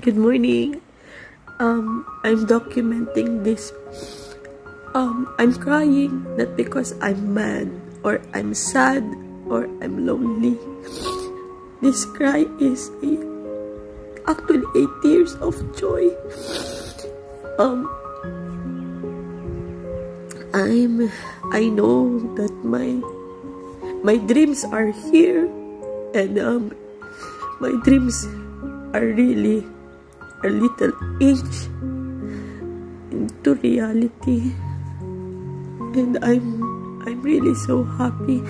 Good morning. I'm documenting this. I'm crying not because I'm mad or I'm sad or I'm lonely. This cry is actually a tears of joy. I know that my dreams are here, and my dreams are really a little inch into reality, and I'm really so happy.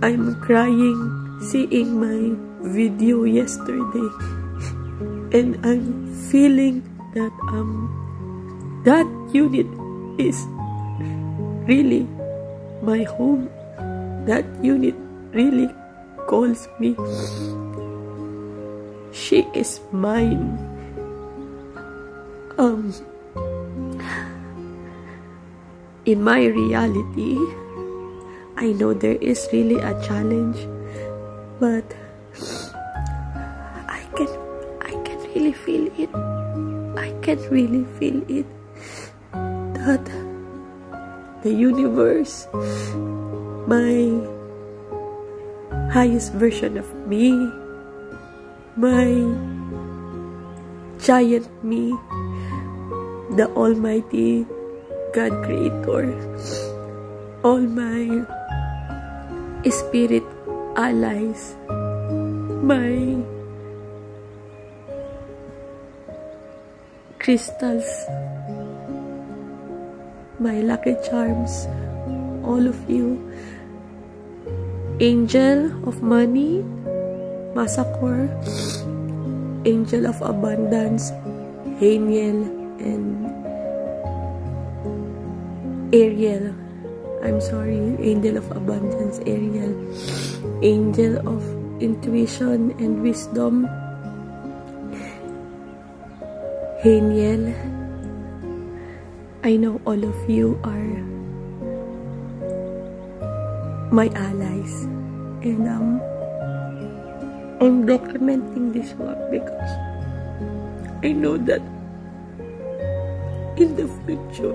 I'm crying seeing my video yesterday, and I'm feeling that that unit is really my home. That unit really calls me. She is mine. In my reality, I know there is really a challenge, but I can really feel it. I can really feel it that the universe, my highest version of me, my giant me, the Almighty God Creator, all my spirit allies, my crystals, my lucky charms, all of you, angel of money, Massacre, angel of abundance, Haniel, and Ariel. I'm sorry, angel of abundance, Ariel, angel of intuition and wisdom, Haniel. I know all of you are my allies, and I'm documenting this one because I know that in the future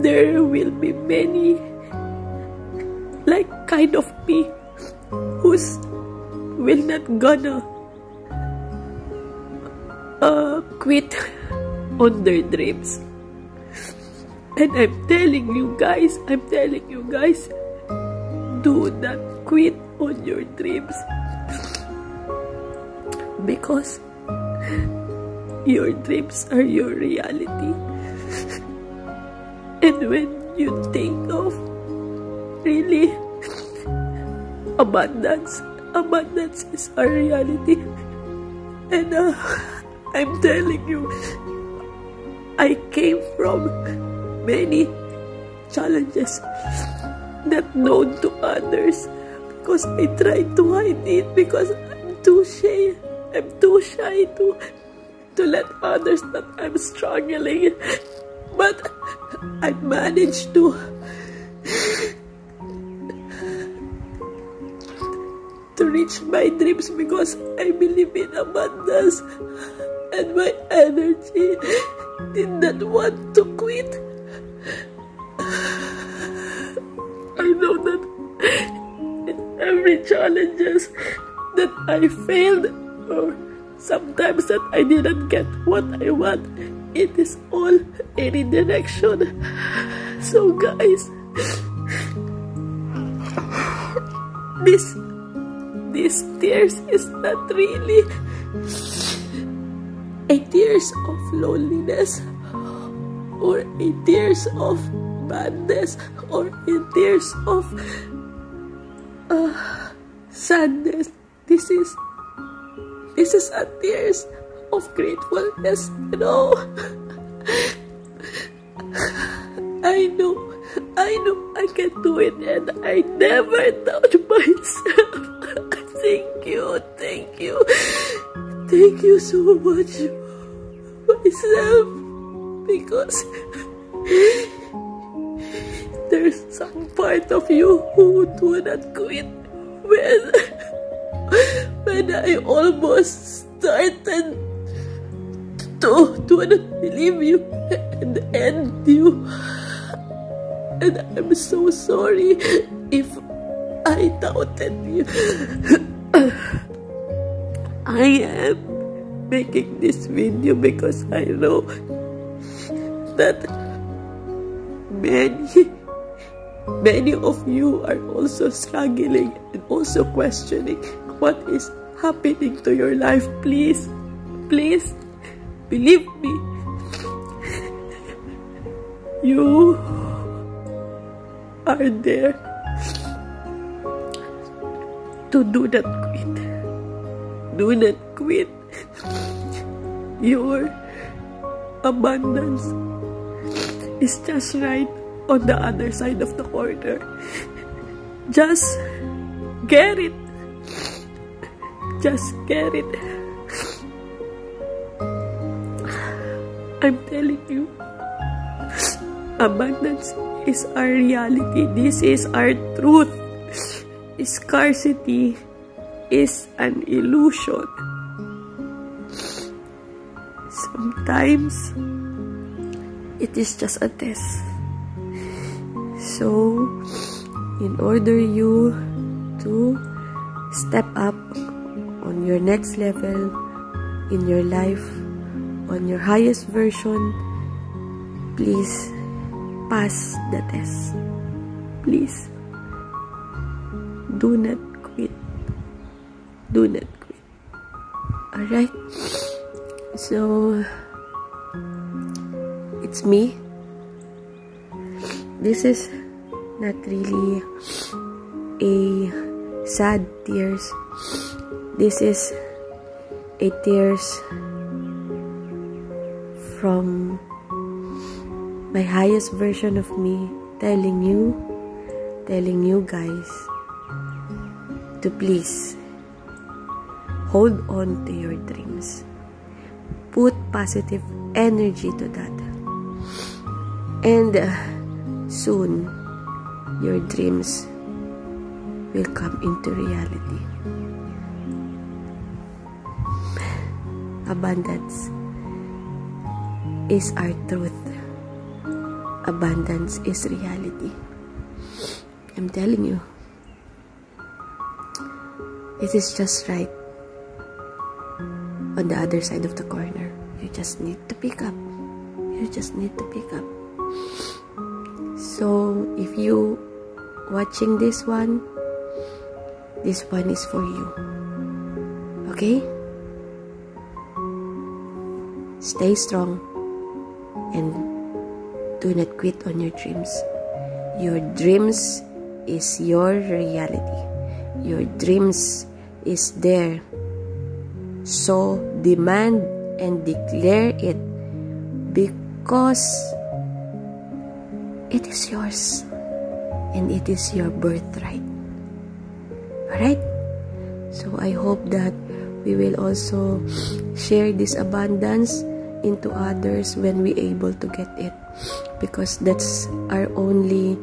there will be many like kind of me who's will not gonna quit on their dreams. And I'm telling you guys, do not quit on your dreams, because your dreams are your reality. And when you think of really abundance is our reality. And I'm telling you, I came from many challenges not known to others, because I tried to hide it, because I'm too shy to let others that I'm struggling. But I managed to reach my dreams because I believe in abundance, and my energy did not want to quit. I know that in every challenges that I failed, or sometimes that I didn't get what I want, it is all a redirection. So guys, this tears is not really a tears of loneliness, or a tears of madness, or a tears of sadness. This is a tears of gratefulness. You know, I know I can do it, and I never doubt myself. Thank you so much, myself, because there's some part of you who do not quit when when I almost started to not believe you and end you. And I'm so sorry if I doubted you. I am making this video because I know that many of you are also struggling and also questioning what is happening to your life. Please, please, believe me. You are there to do not quit. Do not quit. Your abundance is just right on the other side of the corner. Just get it. Just get it. I'm telling you, abundance is our reality. This is our truth. Scarcity is an illusion. Sometimes it is just a test. So, in order you to step up on your next level in your life, on your highest version, please pass the test. Please. Do not quit. Do not quit. Alright? So, it's me. This is not really a sad tears. This is a tears from my highest version of me, telling you guys to please hold on to your dreams. Put positive energy to that. And soon, your dreams will come into reality. Abundance is our truth. Abundance is reality. I'm telling you. It is just right on the other side of the corner. You just need to pick up. You just need to pick up. So, if you watching this one is for you. Okay? Stay strong and do not quit on your dreams. Your dreams is your reality. Your dreams is there. So demand and declare it because it is yours and it is your birthright. Alright? So I hope that we will also share this abundance into others when we able to get it, because that's our only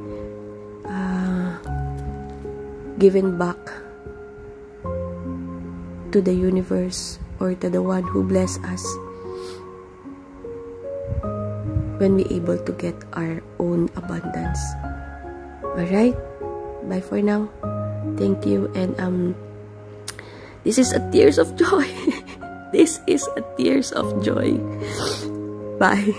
giving back to the universe or to the one who bless us when we able to get our own abundance. Alright? Bye for now. Thank you. And this is a tears of joy. This is a tears of joy. Bye.